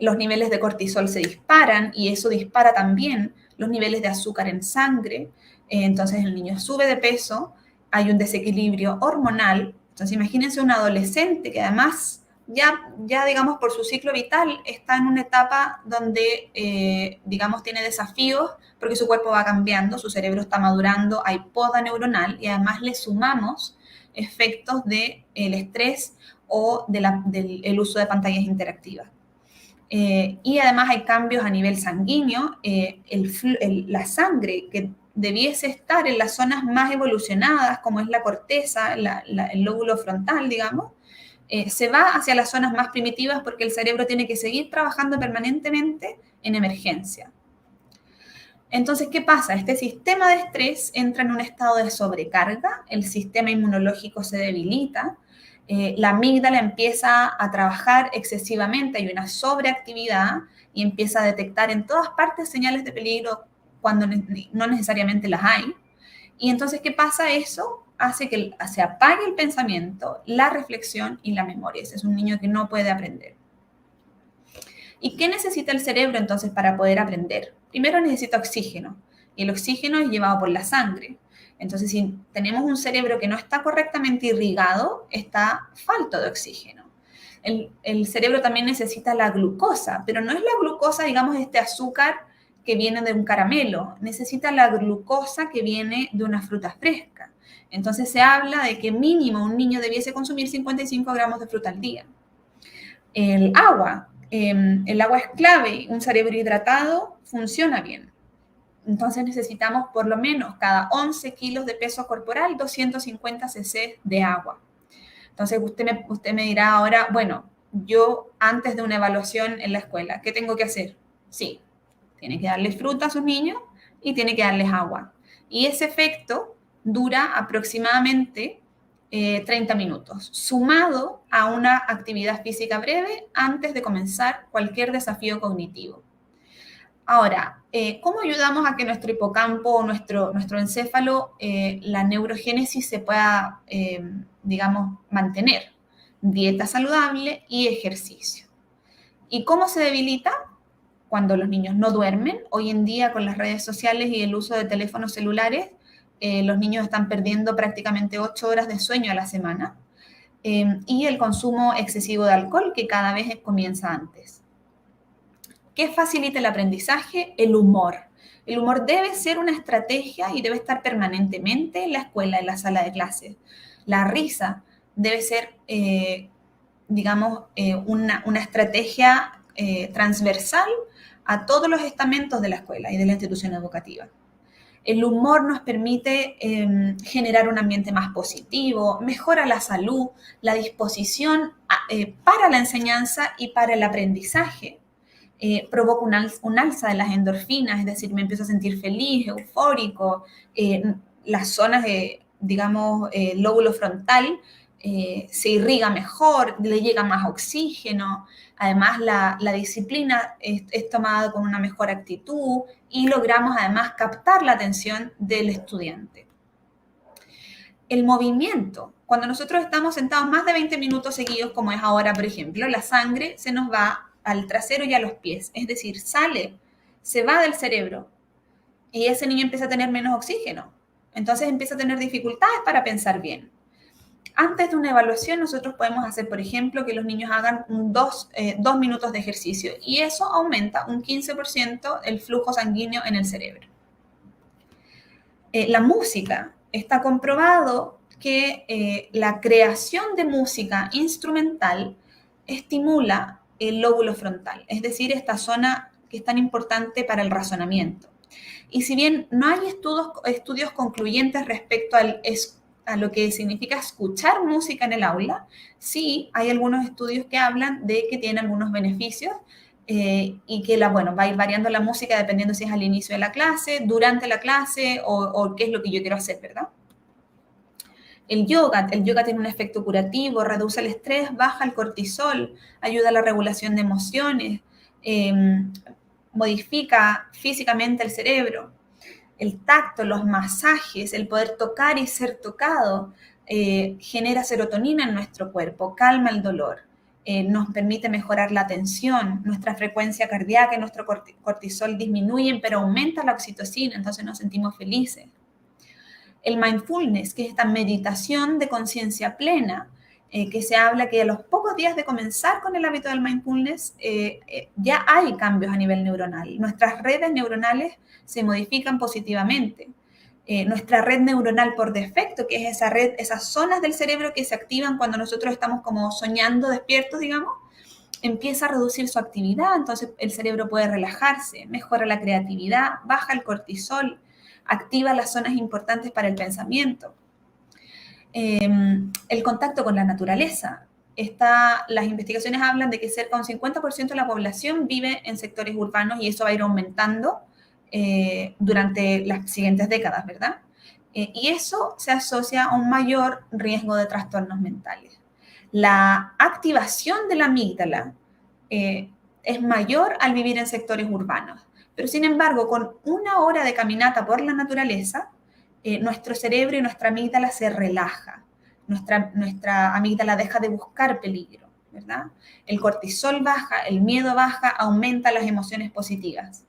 Speaker 7: Los niveles de cortisol se disparan y eso dispara también los niveles de azúcar en sangre. Entonces el niño sube de peso, hay un desequilibrio hormonal. Entonces imagínense un adolescente que además ya digamos por su ciclo vital está en una etapa donde digamos tiene desafíos porque su cuerpo va cambiando, su cerebro está madurando, hay poda neuronal y además le sumamos efectos del estrés o del uso de pantallas interactivas. Y además hay cambios a nivel sanguíneo, la sangre que debiese estar en las zonas más evolucionadas, como es la corteza, el lóbulo frontal, digamos, se va hacia las zonas más primitivas porque el cerebro tiene que seguir trabajando permanentemente en emergencia. Entonces, ¿qué pasa? Este sistema de estrés entra en un estado de sobrecarga, el sistema inmunológico se debilita, la amígdala empieza a trabajar excesivamente, hay una sobreactividad y empieza a detectar en todas partes señales de peligro cuando no necesariamente las hay. Y entonces, ¿qué pasa? Eso hace que se apague el pensamiento, la reflexión y la memoria. Ese es un niño que no puede aprender. ¿Y qué necesita el cerebro entonces para poder aprender? Primero necesita oxígeno, y el oxígeno es llevado por la sangre. Entonces, si tenemos un cerebro que no está correctamente irrigado, está falto de oxígeno. El cerebro también necesita la glucosa, pero no es la glucosa, digamos, este azúcar que viene de un caramelo, necesita la glucosa que viene de una fruta fresca. Entonces se habla de que mínimo un niño debiese consumir 55 gramos de fruta al día. El agua es clave, un cerebro hidratado funciona bien. Entonces necesitamos por lo menos cada 11 kilos de peso corporal, 250 cc de agua. Entonces usted me dirá ahora, bueno, yo antes de una evaluación en la escuela, ¿qué tengo que hacer? Sí, tiene que darles fruta a sus niños y tiene que darles agua. Y ese efecto dura aproximadamente 30 minutos, sumado a una actividad física breve antes de comenzar cualquier desafío cognitivo. Ahora, ¿cómo ayudamos a que nuestro hipocampo o nuestro encéfalo, la neurogénesis se pueda, digamos, mantener? Dieta saludable y ejercicio. ¿Y cómo se debilita? Cuando los niños no duermen. Hoy en día, con las redes sociales y el uso de teléfonos celulares, los niños están perdiendo prácticamente 8 horas de sueño a la semana. Y el consumo excesivo de alcohol, que cada vez comienza antes. ¿Qué facilita el aprendizaje? El humor. El humor debe ser una estrategia y debe estar permanentemente en la escuela, en la sala de clases. La risa debe ser, digamos, una estrategia transversal a todos los estamentos de la escuela y de la institución educativa. El humor nos permite generar un ambiente más positivo, mejora la salud, la disposición para la enseñanza y para el aprendizaje. Provoca un alza de las endorfinas, es decir, me empiezo a sentir feliz, eufórico, las zonas de, digamos, lóbulo frontal se irriga mejor, le llega más oxígeno, además la disciplina es tomada con una mejor actitud y logramos además captar la atención del estudiante. El movimiento, cuando nosotros estamos sentados más de 20 minutos seguidos, como es ahora, por ejemplo, la sangre se nos va al trasero y a los pies, es decir, se va del cerebro y ese niño empieza a tener menos oxígeno, entonces empieza a tener dificultades para pensar bien. Antes de una evaluación nosotros podemos hacer, por ejemplo, que los niños hagan 2 minutos de ejercicio y eso aumenta un 15% el flujo sanguíneo en el cerebro. La música, está comprobado que la creación de música instrumental estimula el lóbulo frontal, es decir, esta zona que es tan importante para el razonamiento. Y si bien no hay estudios concluyentes respecto al a lo que significa escuchar música en el aula, sí hay algunos estudios que hablan de que tiene algunos beneficios y que va a ir variando la música dependiendo si es al inicio de la clase, durante la clase o qué es lo que yo quiero hacer, ¿verdad? El yoga tiene un efecto curativo, reduce el estrés, baja el cortisol, ayuda a la regulación de emociones, modifica físicamente el cerebro. El tacto, los masajes, el poder tocar y ser tocado, genera serotonina en nuestro cuerpo, calma el dolor, nos permite mejorar la tensión, nuestra frecuencia cardíaca y nuestro cortisol disminuyen, pero aumenta la oxitocina, entonces nos sentimos felices. El mindfulness, que es esta meditación de conciencia plena, que se habla que a los pocos días de comenzar con el hábito del mindfulness, ya hay cambios a nivel neuronal. Nuestras redes neuronales se modifican positivamente. Nuestra red neuronal por defecto, que es esa red, esas zonas del cerebro que se activan cuando nosotros estamos como soñando despiertos, digamos, empieza a reducir su actividad, entonces el cerebro puede relajarse, mejora la creatividad, baja el cortisol, activa las zonas importantes para el pensamiento. El contacto con la naturaleza. Las investigaciones hablan de que cerca de un 50% de la población vive en sectores urbanos y eso va a ir aumentando durante las siguientes décadas, ¿verdad? Y eso se asocia a un mayor riesgo de trastornos mentales. La activación de la amígdala es mayor al vivir en sectores urbanos, pero sin embargo, con 1 hora de caminata por la naturaleza, nuestro cerebro y nuestra amígdala se relaja. Nuestra amígdala deja de buscar peligro, ¿verdad? El cortisol baja, el miedo baja, aumenta las emociones positivas.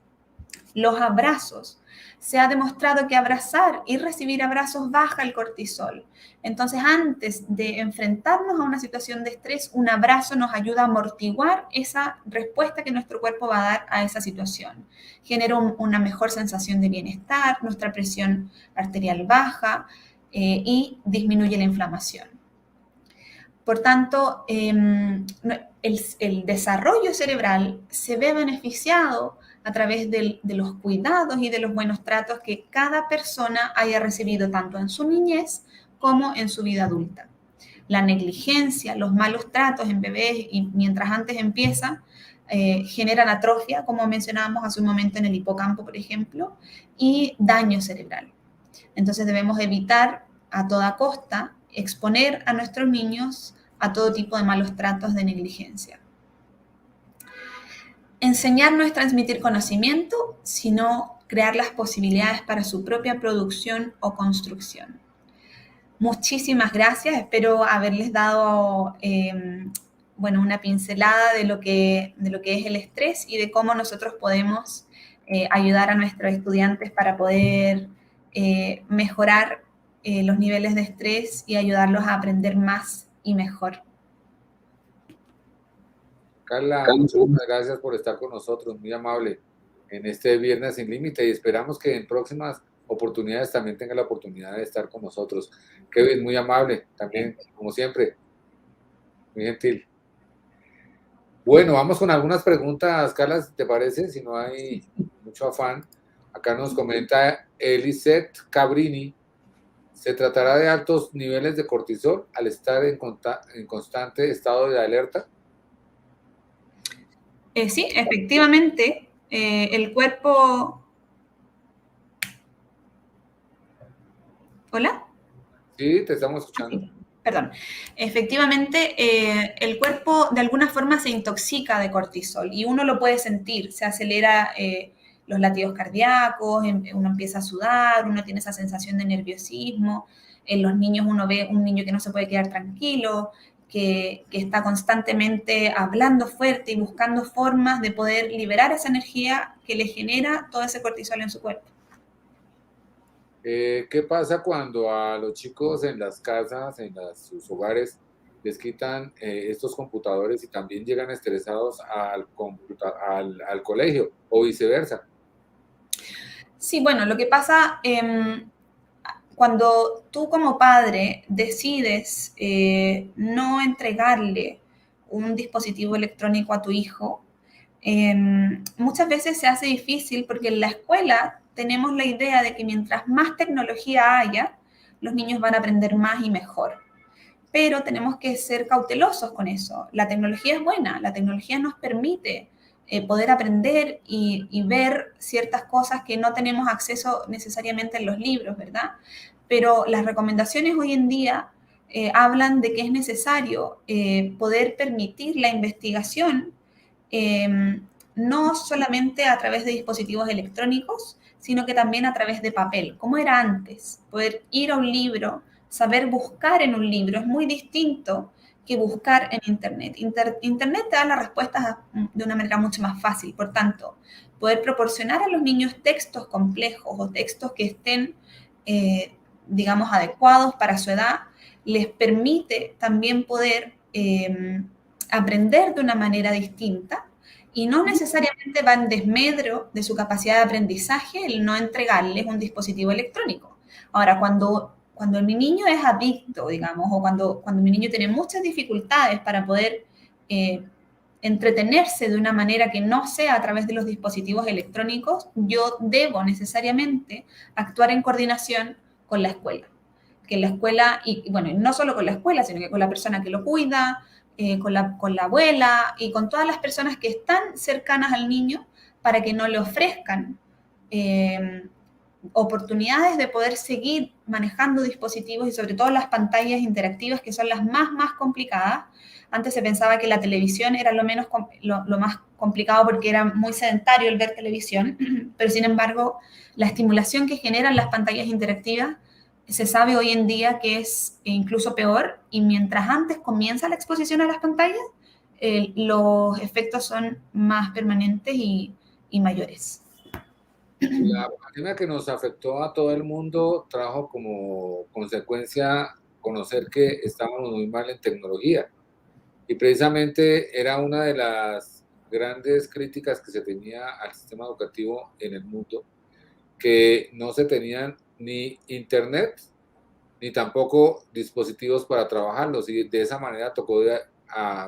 Speaker 7: Los abrazos. Se ha demostrado que abrazar y recibir abrazos baja el cortisol. Entonces, antes de enfrentarnos a una situación de estrés, un abrazo nos ayuda a amortiguar esa respuesta que nuestro cuerpo va a dar a esa situación. Genera una mejor sensación de bienestar, nuestra presión arterial baja y disminuye la inflamación. Por tanto, el desarrollo cerebral se ve beneficiado a través de los cuidados y de los buenos tratos que cada persona haya recibido tanto en su niñez como en su vida adulta. La negligencia, los malos tratos en bebés y mientras antes empieza, generan atrofia, como mencionábamos hace un momento en el hipocampo, por ejemplo, y daño cerebral. Entonces debemos evitar a toda costa exponer a nuestros niños a todo tipo de malos tratos de negligencia. Enseñar no es transmitir conocimiento, sino crear las posibilidades para su propia producción o construcción. Muchísimas gracias, espero haberles dado una pincelada de lo que es el estrés y de cómo nosotros podemos ayudar a nuestros estudiantes para poder mejorar los niveles de estrés y ayudarlos a aprender más y mejor.
Speaker 2: Carla, muchas gracias por estar con nosotros, muy amable en este Viernes Sin Límite y esperamos que en próximas oportunidades también tenga la oportunidad de estar con nosotros. Kevin, muy amable también, como siempre, muy gentil. Bueno, vamos con algunas preguntas, Carla, ¿te parece? Si no hay mucho afán. Acá nos comenta Elisette Cabrini. ¿Se tratará de altos niveles de cortisol al estar en constante estado de alerta?
Speaker 7: Sí, efectivamente, el cuerpo... ¿Hola?
Speaker 2: Sí, te estamos escuchando.
Speaker 7: Sí, perdón. Efectivamente, el cuerpo de alguna forma se intoxica de cortisol y uno lo puede sentir, se acelera los latidos cardíacos, uno empieza a sudar, uno tiene esa sensación de nerviosismo. En los niños uno ve un niño que no se puede quedar tranquilo, que está constantemente hablando fuerte y buscando formas de poder liberar esa energía que le genera todo ese cortisol en su cuerpo.
Speaker 2: ¿Qué pasa cuando a los chicos en las casas, sus hogares, les quitan estos computadores y también llegan estresados al colegio o viceversa?
Speaker 7: Sí, bueno, lo que pasa cuando tú como padre decides no entregarle un dispositivo electrónico a tu hijo, muchas veces se hace difícil porque en la escuela tenemos la idea de que mientras más tecnología haya, los niños van a aprender más y mejor. Pero tenemos que ser cautelosos con eso. La tecnología es buena, la tecnología nos permite poder aprender y ver ciertas cosas que no tenemos acceso necesariamente en los libros, ¿verdad? Pero las recomendaciones hoy en día hablan de que es necesario poder permitir la investigación no solamente a través de dispositivos electrónicos, sino que también a través de papel, como era antes. Poder ir a un libro, saber buscar en un libro es muy distinto que buscar en Internet. Internet te da las respuestas de una manera mucho más fácil. Por tanto, poder proporcionar a los niños textos complejos o textos que estén, digamos, adecuados para su edad, les permite también poder aprender de una manera distinta y no necesariamente va en desmedro de su capacidad de aprendizaje el no entregarles un dispositivo electrónico. Ahora, cuando mi niño es adicto, digamos, o cuando mi niño tiene muchas dificultades para poder entretenerse de una manera que no sea a través de los dispositivos electrónicos, yo debo necesariamente actuar en coordinación con la escuela. Que la escuela, y bueno, no solo con la escuela, sino que con la persona que lo cuida, con la abuela y con todas las personas que están cercanas al niño para que no le ofrezcan oportunidades de poder seguir manejando dispositivos y sobre todo las pantallas interactivas que son las más complicadas. Antes se pensaba que la televisión era lo más complicado porque era muy sedentario el ver televisión, pero sin embargo la estimulación que generan las pantallas interactivas se sabe hoy en día que es incluso peor, y mientras antes comienza la exposición a las pantallas, los efectos son más permanentes y mayores.
Speaker 2: La pandemia que nos afectó a todo el mundo trajo como consecuencia conocer que estábamos muy mal en tecnología, y precisamente era una de las grandes críticas que se tenía al sistema educativo en el mundo, que no se tenían ni internet, ni tampoco dispositivos para trabajarlos, y de esa manera tocó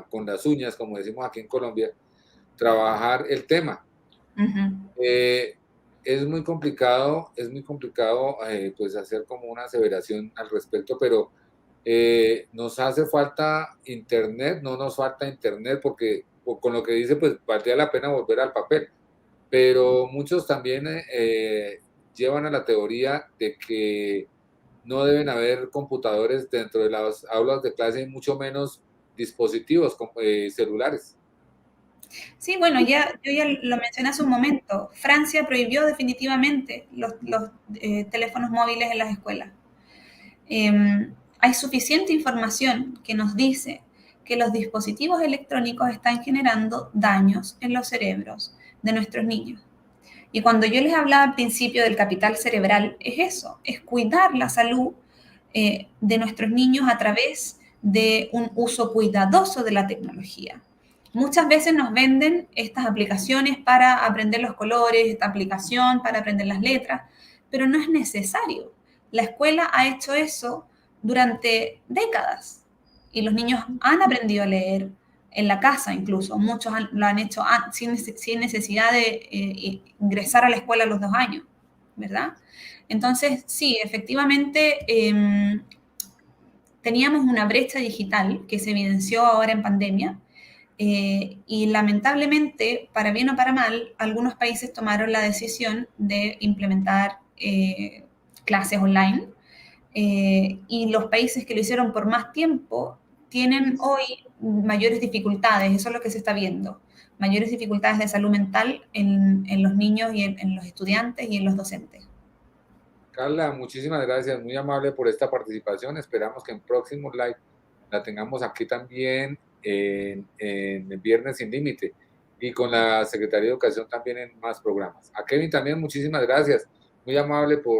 Speaker 2: con las uñas, como decimos aquí en Colombia, trabajar el tema. Es muy complicado pues hacer como una aseveración al respecto, pero nos hace falta internet, no nos falta internet, porque con lo que dice, pues valdría la pena volver al papel, pero muchos también llevan a la teoría de que no deben haber computadores dentro de las aulas de clase y mucho menos dispositivos celulares.
Speaker 7: Sí, bueno, yo ya lo mencioné hace un momento. Francia prohibió definitivamente los teléfonos móviles en las escuelas. Hay suficiente información que nos dice que los dispositivos electrónicos están generando daños en los cerebros de nuestros niños. Y cuando yo les hablaba al principio del capital cerebral, es eso, es cuidar la salud de nuestros niños a través de un uso cuidadoso de la tecnología. Muchas veces nos venden estas aplicaciones para aprender los colores, esta aplicación para aprender las letras, pero no es necesario. La escuela ha hecho eso durante décadas y los niños han aprendido a leer en la casa incluso. Muchos lo han hecho sin necesidad de ingresar a la escuela a los 2 años, ¿verdad? Entonces, sí, efectivamente, teníamos una brecha digital que se evidenció ahora en pandemia, y lamentablemente, para bien o para mal, algunos países tomaron la decisión de implementar clases online, y los países que lo hicieron por más tiempo tienen hoy mayores dificultades, eso es lo que se está viendo, mayores dificultades de salud mental en los niños y en los estudiantes y en los docentes.
Speaker 2: Carla, muchísimas gracias, muy amable por esta participación. Esperamos que en próximos live la tengamos aquí también en Viernes Sin Límite, y con la Secretaría de Educación también en más programas. A Kevin también muchísimas gracias, muy amable por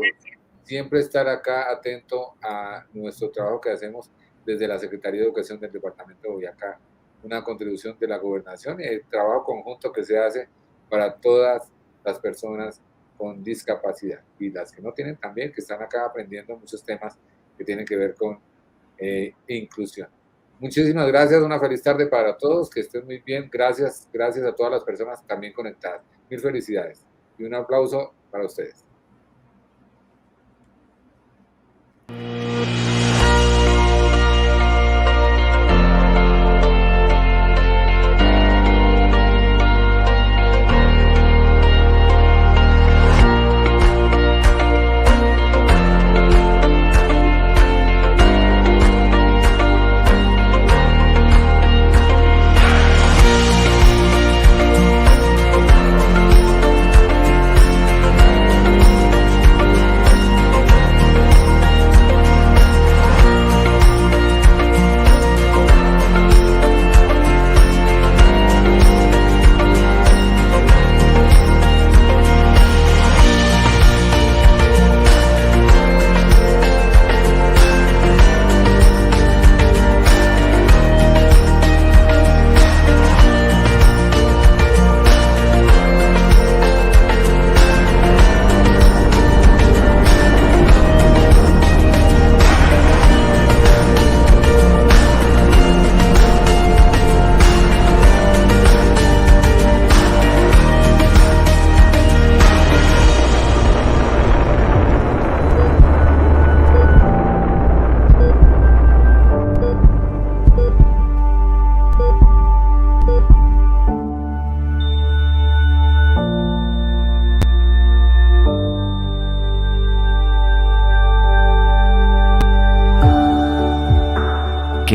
Speaker 2: siempre estar acá atento a nuestro trabajo que hacemos desde la Secretaría de Educación del Departamento de Boyacá, una contribución de la Gobernación y el trabajo conjunto que se hace para todas las personas con discapacidad, y las que no tienen también, que están acá aprendiendo muchos temas que tienen que ver con inclusión. Muchísimas gracias, una feliz tarde para todos, que estén muy bien, gracias a todas las personas también conectadas. Mil felicidades y un aplauso para ustedes.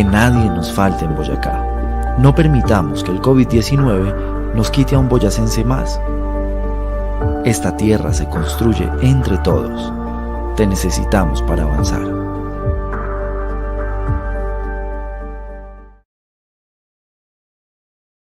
Speaker 1: Que nadie nos falte en Boyacá. No permitamos que el COVID-19 nos quite a un boyacense más. Esta tierra se construye entre todos. Te necesitamos para avanzar.